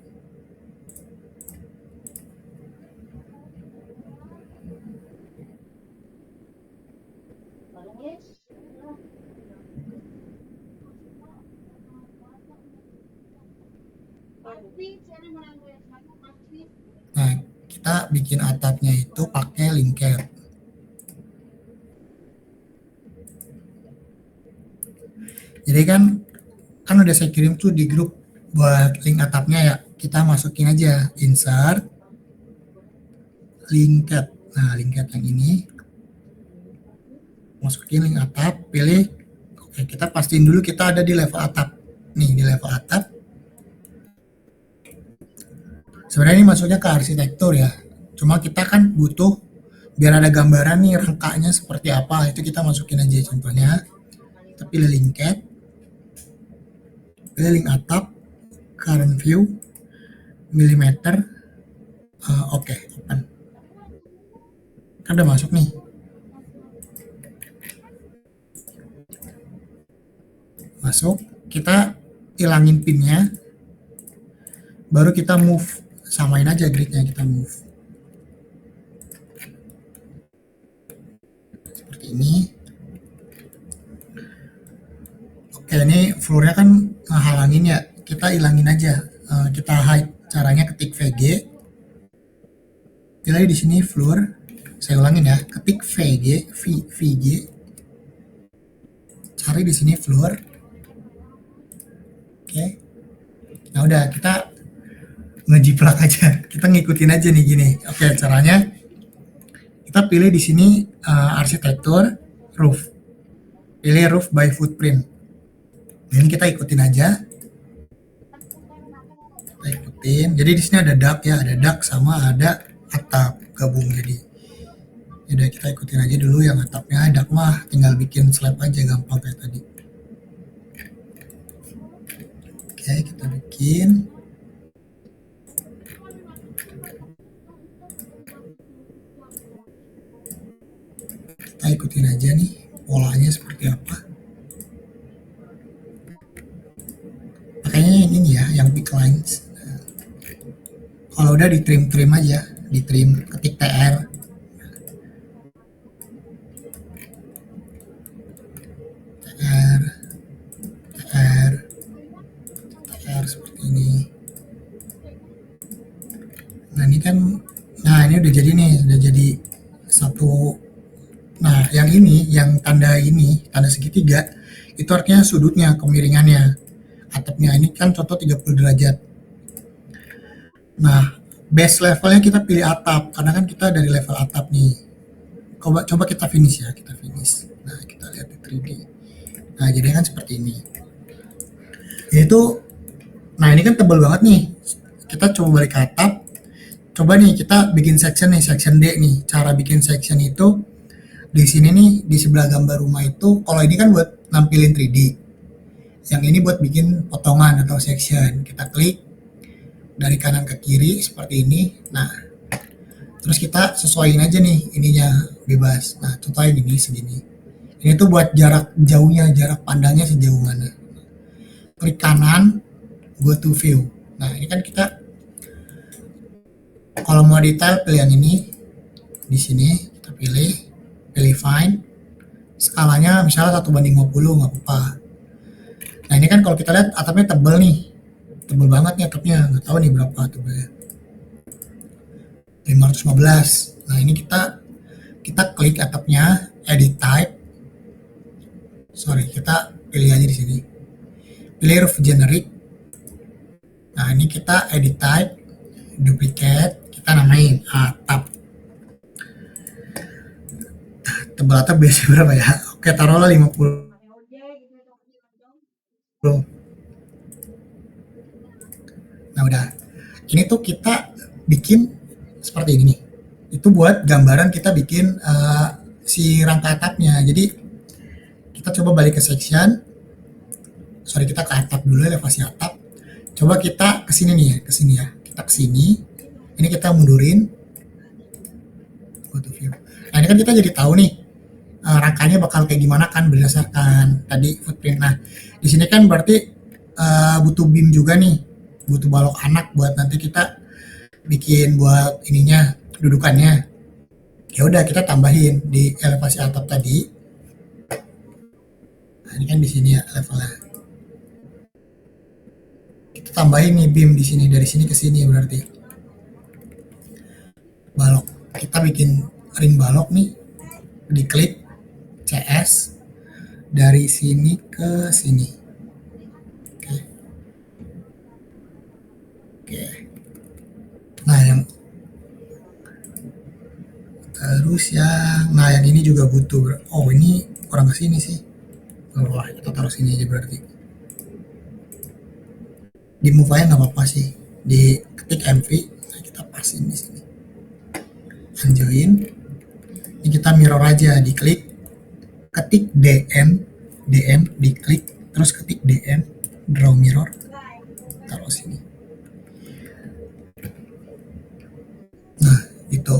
Nah, kita bikin atapnya itu pakai Linked. Jadi kan udah saya kirim tuh di grup buat link atapnya ya. Kita masukin aja insert Linked. Nah, Linked yang ini masukin link atap, pilih. Oke, kita pastiin dulu kita ada di level atap. Nih, di level atap. Sebenarnya ini masuknya ke arsitektur ya. Cuma kita kan butuh biar ada gambaran nih rangkanya seperti apa. Itu kita masukin aja contohnya. Kita pilih Linked. Pilih link atap, current view, millimeter, oke, open. Kan udah masuk nih. Masuk, kita hilangin pinnya, baru kita move, samain aja gridnya kita move. Seperti ini. Oke, ini floor-nya kan ngehalangin ya, kita hilangin aja. Kita hide, caranya ketik VG, pilih di sini floor, saya ulangin ya, ketik VG, cari di sini floor. Oke, nah udah kita ngejiplak aja, kita ngikutin aja nih gini. Oke, caranya kita pilih di sini arsitektur roof, pilih roof by footprint. Ini kita ikutin aja. Kita ikutin. Jadi di sini ada dak ya, ada dak sama ada atap gabung jadi. Udah kita ikutin aja dulu yang atapnya, dak mah tinggal bikin slab aja gampang kayak tadi. Oke, kita bikin. Kita ikutin aja nih polanya seperti apa. Pakainya yang ini ya, yang big lines. Kalau udah di trim aja, di trim, ketik TR. TR seperti ini. Nah ini kan, nah ini udah jadi nih, udah jadi satu. Nah yang ini, yang tanda ini, tanda segitiga, itu artinya sudutnya, kemiringannya. Atapnya ini kan contoh 30 derajat. Nah, base levelnya kita pilih atap, karena kan kita dari level atap nih. Coba kita finish ya, kita finish. Nah, kita lihat di 3D. Nah, jadi kan seperti ini. Yaitu, nah ini kan tebal banget nih. Kita coba balik ke atap. Coba nih kita bikin section nih, section D nih. Cara bikin section itu di sini nih, di sebelah gambar rumah itu, kalau ini kan buat nampilin 3D. Yang ini buat bikin potongan atau section. Kita klik dari kanan ke kiri seperti ini. Nah, terus kita sesuaiin aja nih ininya bebas. Nah, contohnya ini segini. Ini tuh buat jarak jauhnya, jarak pandangnya sejauh mana. Klik kanan, go to view. Nah, ini kan kita kalau mau detail pilih yang ini. Di sini kita pilih fine. Skalanya misalnya 1:50 nggak apa-apa. Nah ini kan kalau kita lihat atapnya tebal nih, tebal banget nih atapnya, nggak tahu nih berapa tebalnya. 515. Nah, ini kita klik atapnya, edit type. Sorry, kita pilih aja di sini. Pilih roof generic. Nah, ini kita edit type, duplicate, kita namain atap. Tebal atap biasanya berapa ya? Oke, taruhlah 50. Nah, udah. Ini tuh kita bikin seperti ini nih. Itu buat gambaran kita bikin si rangka atapnya. Jadi kita coba balik ke section. Sorry, kita ke atap dulu, elevasi atap. Coba kita ke sini nih ya, ke sini ya. Kita ke sini. Ini kita mundurin. Go to view. Nah, ini kan kita jadi tahu nih rangkanya bakal kayak gimana kan berdasarkan tadi footprint. Nah, di sini kan berarti butuh beam juga nih, butuh balok anak buat nanti kita bikin buat ininya dudukannya. Ya udah, kita tambahin di elevasi atap tadi. Nah, ini kan di sini ya levelnya. Kita tambahin nih beam di sini, dari sini ke sini berarti. Balok. Kita bikin ring balok nih. Diklik CS dari sini ke sini. Oke. Oke. Nah, yang ini juga butuh. Oh, ini kurang ke sini sih. Wah, kita taruh sini aja berarti. Di move aja nggak apa-apa sih. Di ketik MV, nah kita pasin di sini. Anjoin. Ini kita mirror aja, diklik, ketik DM, diklik, terus ketik DM, draw mirror, taruh sini. Nah, itu.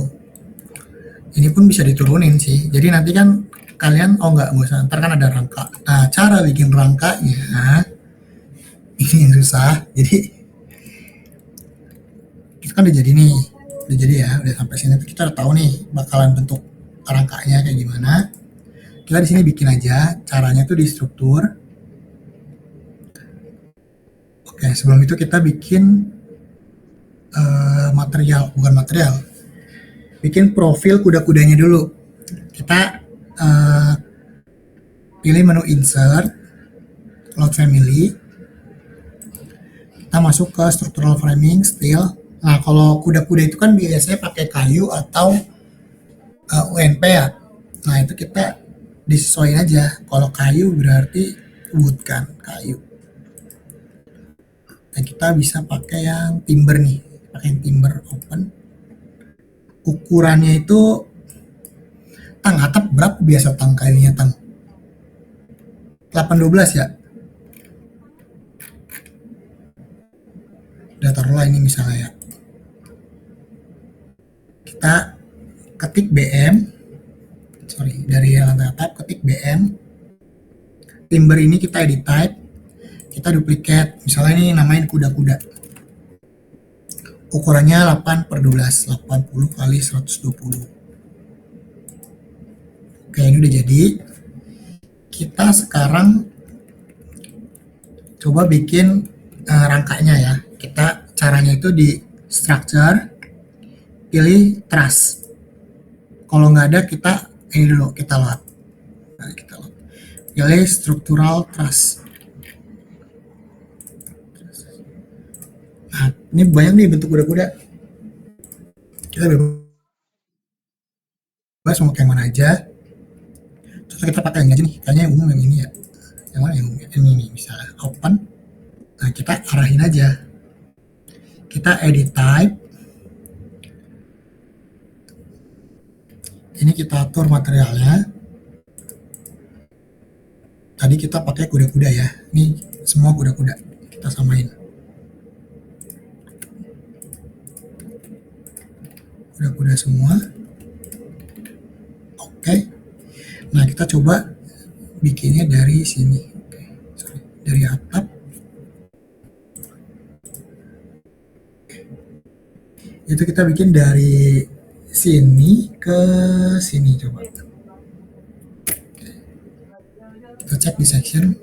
Ini pun bisa diturunin sih. Jadi nanti kan kalian, nggak usah, ntar kan ada rangka. Nah, cara bikin rangkanya, ini yang susah. Jadi, kita kan udah jadi nih. Udah jadi ya, udah sampai sini. Kita udah tahu nih bakalan bentuk rangkanya kayak gimana. Kita di sini bikin aja, caranya tuh di struktur. Oke, sebelum itu kita bikin bukan material, bikin profil kuda-kudanya dulu. Kita pilih menu insert, load family, kita masuk ke structural framing, steel. Nah, kalau kuda-kuda itu kan biasanya pakai kayu atau UNP ya. Nah, itu kita disesuaikan aja. Kalau kayu berarti wood kan, kayu. Nah, kita bisa pakai yang timber nih, pakai yang timber open. Ukurannya itu tang atap berapa biasa tang kayunya tang? 812 ya. Udah taruhlah ini misalnya ya. Kita ketik BM, dari lantai atap ketik BM, timber ini kita edit type, kita duplicate, misalnya ini namain kuda-kuda, ukurannya 8/12, 80 kali 120. Oke, ini udah jadi. Kita sekarang coba bikin rangkanya ya. Kita caranya itu di structure, pilih truss. Kalau nggak ada, kita ini dulu, kita load. Nah, kita load. Pilih structural truss. Nah, ini banyak nih bentuk kuda-kuda. Kita bebas mau kayak mana aja. Terus kita pakai yang aja nih, kayaknya yang umum yang ini ya. Yang mana yang umum? Ini nih, misalnya open. Nah, kita arahin aja. Kita edit type. Ini kita atur materialnya. Tadi kita pakai kuda-kuda ya. Ini semua kuda-kuda. Kita samain. Kuda-kuda semua. Oke. Nah, kita coba bikinnya dari sini. Dari atap. Itu kita bikin dari sini ke sini, coba kita cek di section.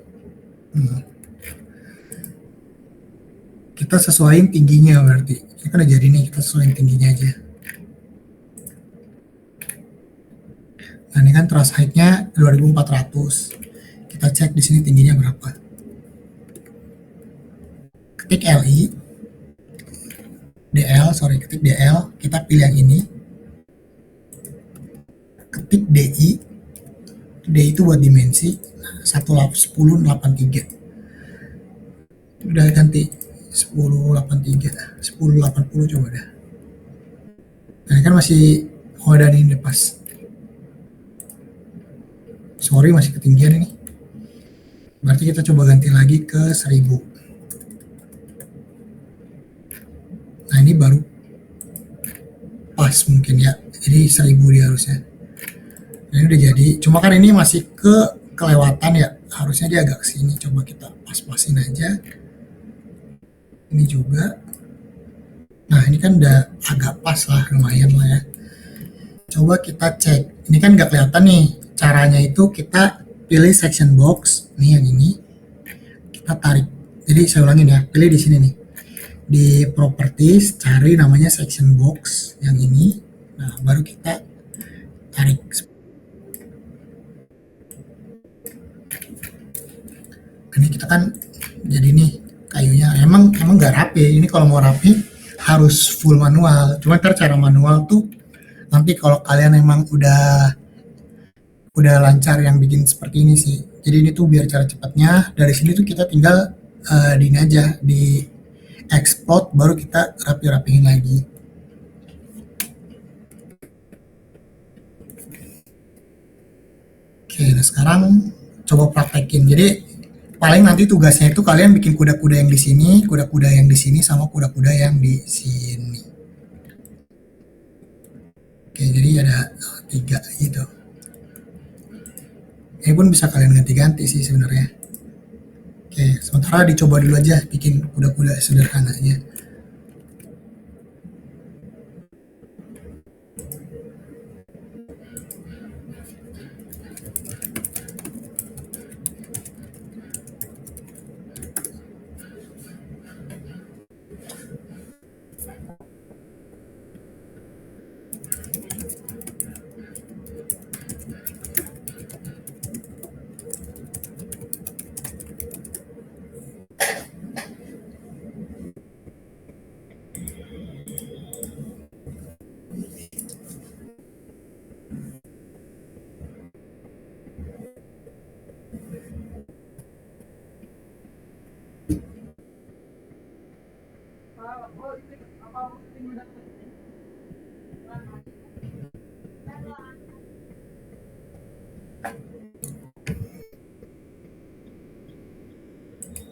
Kita sesuaiin tingginya berarti. Ini kan udah jadi nih, kita sesuaiin tingginya aja. Nah, ini kan trust height-nya 2400. Kita cek di sini tingginya berapa. Ketik LI, ketik DL, kita pilih yang ini. Ketik DI, DI itu buat dimensi. Nah, 1083. Udah ganti 1083, 1080 coba dah. Nah, ini kan masih dan ini pas. Sorry, masih ketinggian ini. Berarti kita coba ganti lagi ke 1000. Nah, ini baru pas mungkin ya. Jadi 1000 dia harusnya. Nah, ini udah jadi. Cuma kan ini masih kelewatan ya. Harusnya dia agak kesini. Coba kita pas-pasin aja. Ini juga. Nah, ini kan udah agak pas lah, lumayan lah ya. Coba kita cek. Ini kan nggak kelihatan nih. Caranya itu kita pilih section box. Nih yang ini. Kita tarik. Jadi saya ulangin ya. Pilih di sini nih. Di properties, cari namanya section box yang ini. Nah, baru kita tarik. Ini kita kan jadi nih kayunya emang nggak rapi. Ini kalau mau rapi harus full manual. Cuma ntar cara manual tuh nanti kalau kalian emang udah lancar yang bikin seperti ini sih. Jadi ini tuh biar cara cepatnya dari sini tuh kita tinggal di ini aja di export, baru kita rapi-rapihin lagi. Oke, nah sekarang coba praktekin. Jadi paling nanti tugasnya itu kalian bikin kuda-kuda yang di sini, kuda-kuda yang di sini, sama kuda-kuda yang di sini. Oke, jadi ada 3 gitu. Ini pun bisa kalian ganti-ganti sih sebenarnya. Oke, sementara dicoba dulu aja bikin kuda-kuda sederhananya.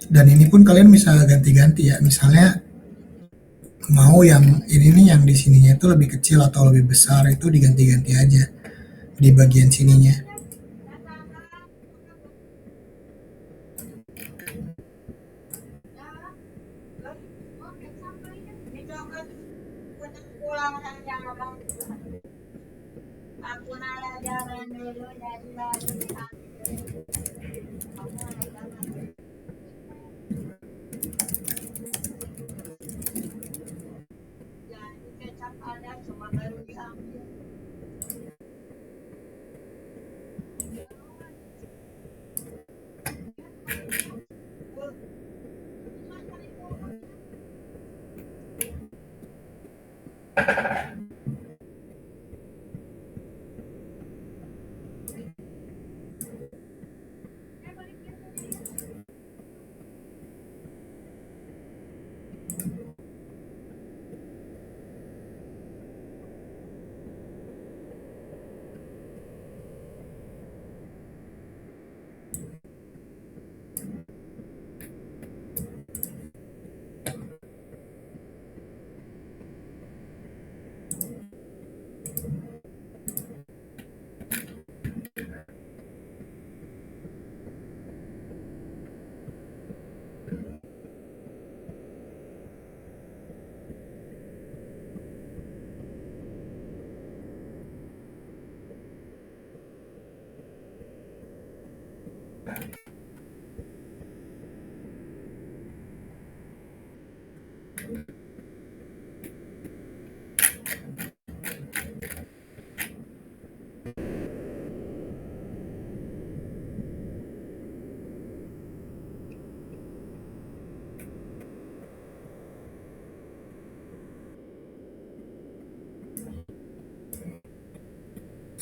Dan ini pun kalian bisa ganti-ganti ya. Misalnya mau yang ini nih yang di sininya itu lebih kecil atau lebih besar, itu diganti-ganti aja di bagian sininya.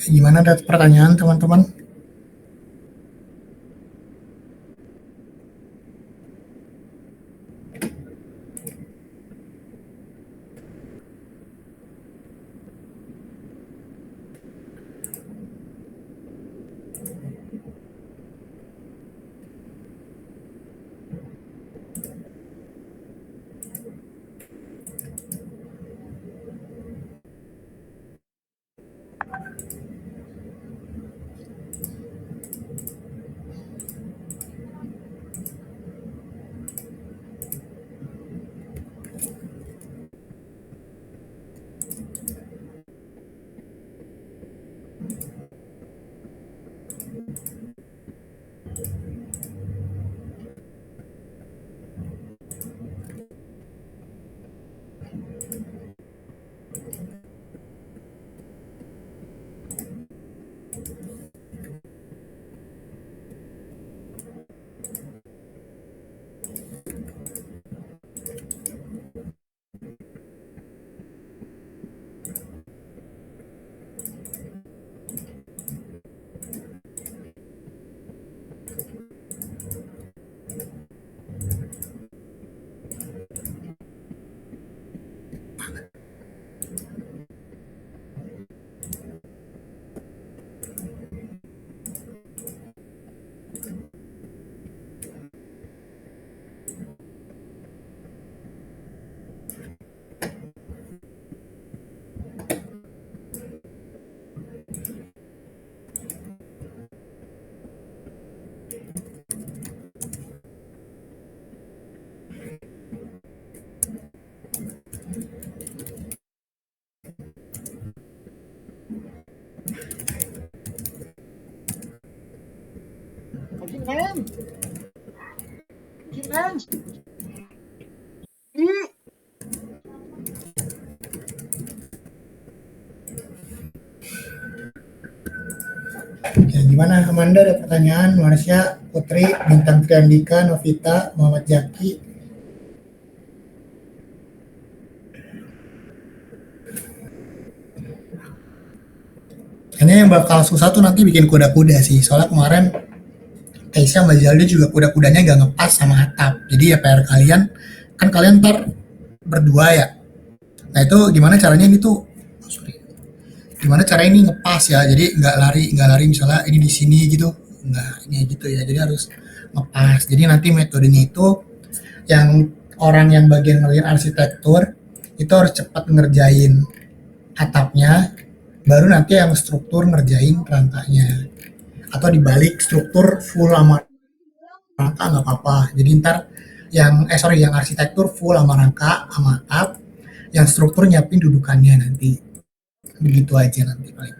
Gimana, ada pertanyaan teman-teman? Ya, gimana Amanda, ada pertanyaan? Marsha, Putri, Bintang Triandika, Novita, Muhammad Jaki. Kayaknya yang bakal susah tuh nanti bikin kuda-kuda sih. Soalnya kemarin Keisha sama Zaldi juga kuda-kudanya gak ngepas sama atap. Jadi ya PR kalian, kan kalian ntar berdua ya. Nah itu gimana caranya ini tuh, oh, sorry. Gimana cara ini ngepas ya, jadi nggak lari misalnya ini di sini gitu, nggak ini gitu ya, jadi harus ngepas. Jadi nanti metodenya itu yang orang yang bagian ngerjain arsitektur itu harus cepat ngerjain atapnya, baru nanti yang struktur ngerjain rangkanya, atau dibalik struktur full sama rangka nggak apa-apa. Jadi ntar yang arsitektur full sama rangka sama atap, yang struktur nyiapin dudukannya nanti, begitu aja nanti paling.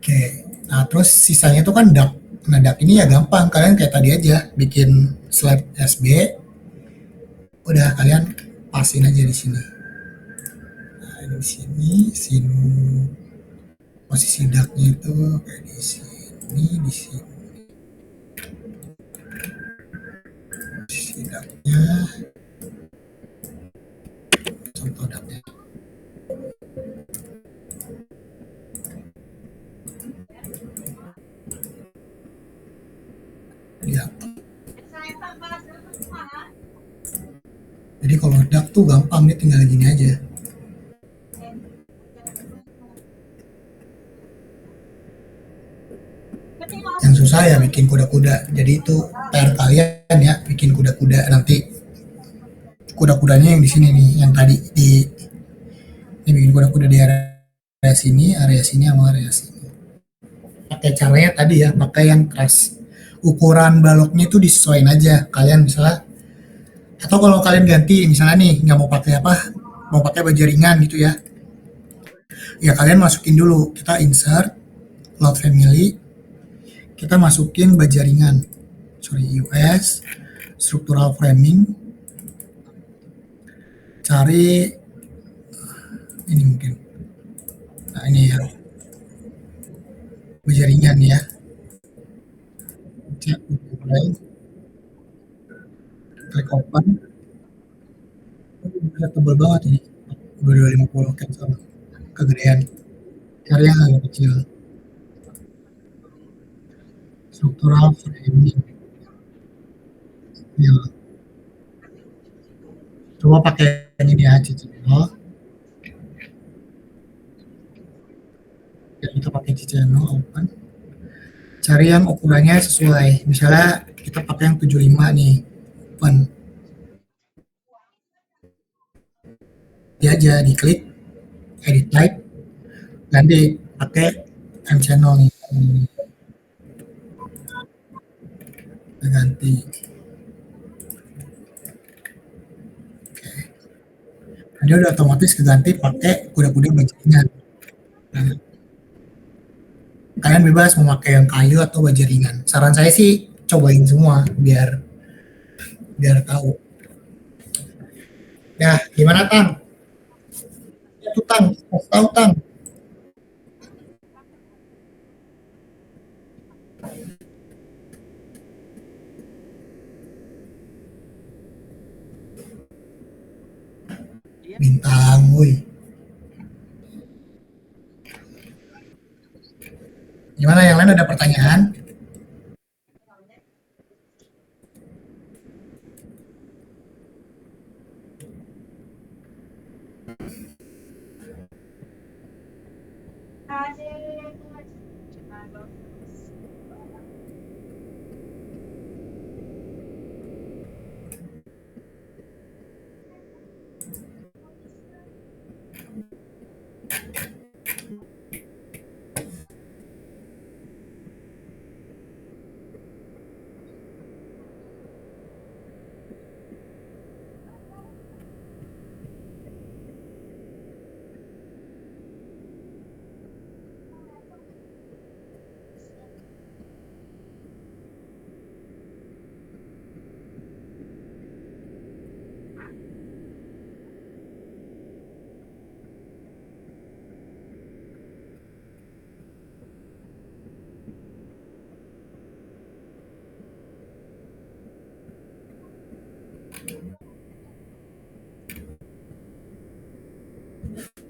Oke, nah terus sisanya itu kan dak. Nah dak ini ya gampang, kalian kayak tadi aja bikin slide SB, udah kalian pasin aja di sini. Nah di sini, posisi daknya itu kayak di sini, di sini. Posisi daknya, contoh daknya. Ya, jadi kalau dak tuh gampang, dia tinggal gini aja. Yang susah ya bikin kuda-kuda. Jadi itu PR kalian ya, bikin kuda-kuda nanti. Kuda-kudanya yang di sini nih, yang tadi ini bikin kuda-kuda di area sini sama area sini. Pakai caranya tadi ya, pakai yang keras. Ukuran baloknya itu disesuaikan aja. Kalian misalnya, atau kalau kalian ganti misalnya nih nggak mau pakai apa, mau pakai baju ringan gitu ya, ya kalian masukin dulu, kita insert load family, kita masukin baja ringan, sorry, US structural framing, cari ini mungkin, nah ini ya baja ringan ya, cek mulai, klik open, udah tebel banget ini, udah 250 cancel, kegedean. Cari yang agak kecil. Struktural framing. Ya, coba pakai ini ya, Cicino. Ya, kita pakai Cicino open. Cari yang ukurannya sesuai. Misalnya kita pakai yang 75 nih. Open. Dia aja diklik, edit type, ganti pakai M channel nih. Kita ganti. Dia udah otomatis keganti pakai kuda-kuda bajingan. Nah, kalian bebas mau pakai yang kayu atau baja ringan. Saran saya sih cobain semua biar biar tahu. Ya, gimana Tang? Itu Tang, tahu Tang. Bintang, woi. Gimana yang lain ada pertanyaan?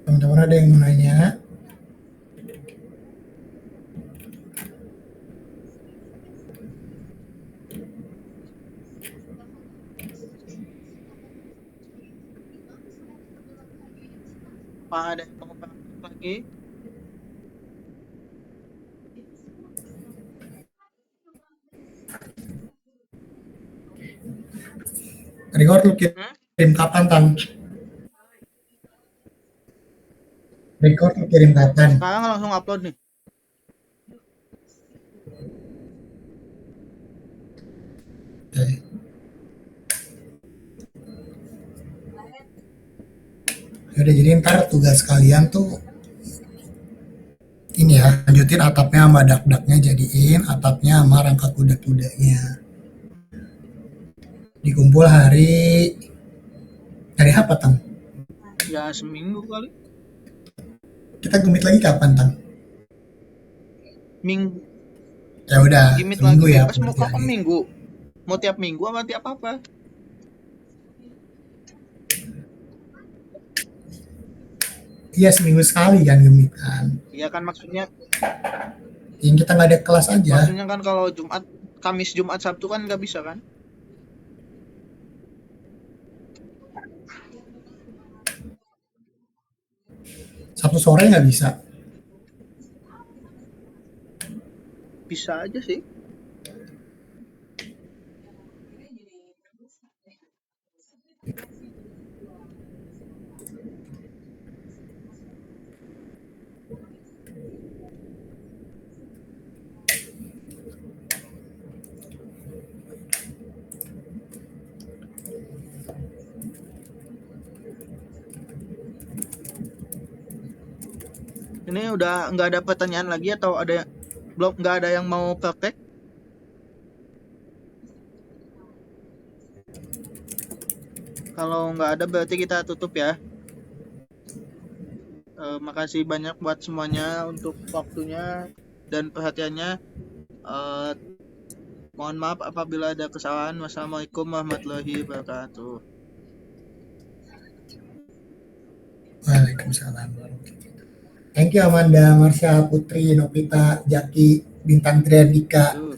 Teman-teman ada yang mau nanya? Apa ada yang mau lagi? Record lu kirim kapan Tang? Record lu kirim kapan? Sekarang langsung upload nih. Oke. Yaudah, jadi ntar tugas kalian tuh ini ya, lanjutin atapnya sama dak-daknya, jadiin atapnya sama rangka kuda-kudanya. Dikumpul hari apa Tang? Ya seminggu kali. Kita gemit lagi kapan Tang? Minggu. Ya udah, Gimit seminggu lagi ya. bebas mau berarti kapan lagi. minggu? Mau tiap minggu apa tiap apa? Iya, seminggu sekali kan gemit kan. Iya kan maksudnya Yang kita nggak ada kelas aja. maksudnya kan kalau Kamis, Jumat, Sabtu kan nggak bisa kan? Sabtu sore nggak bisa. Bisa aja sih. Ini udah nggak ada pertanyaan lagi atau ada belum nggak ada yang mau praktek? Kalau nggak ada berarti kita tutup ya. Makasih banyak buat semuanya untuk waktunya dan perhatiannya. Eh, Mohon maaf apabila ada kesalahan. Wassalamualaikum warahmatullahi wabarakatuh. Waalaikumsalam warahmatullahi wabarakatuh. Thank you Amanda, Marsha, Putri, Novita, Jaki, Bintang Triandika.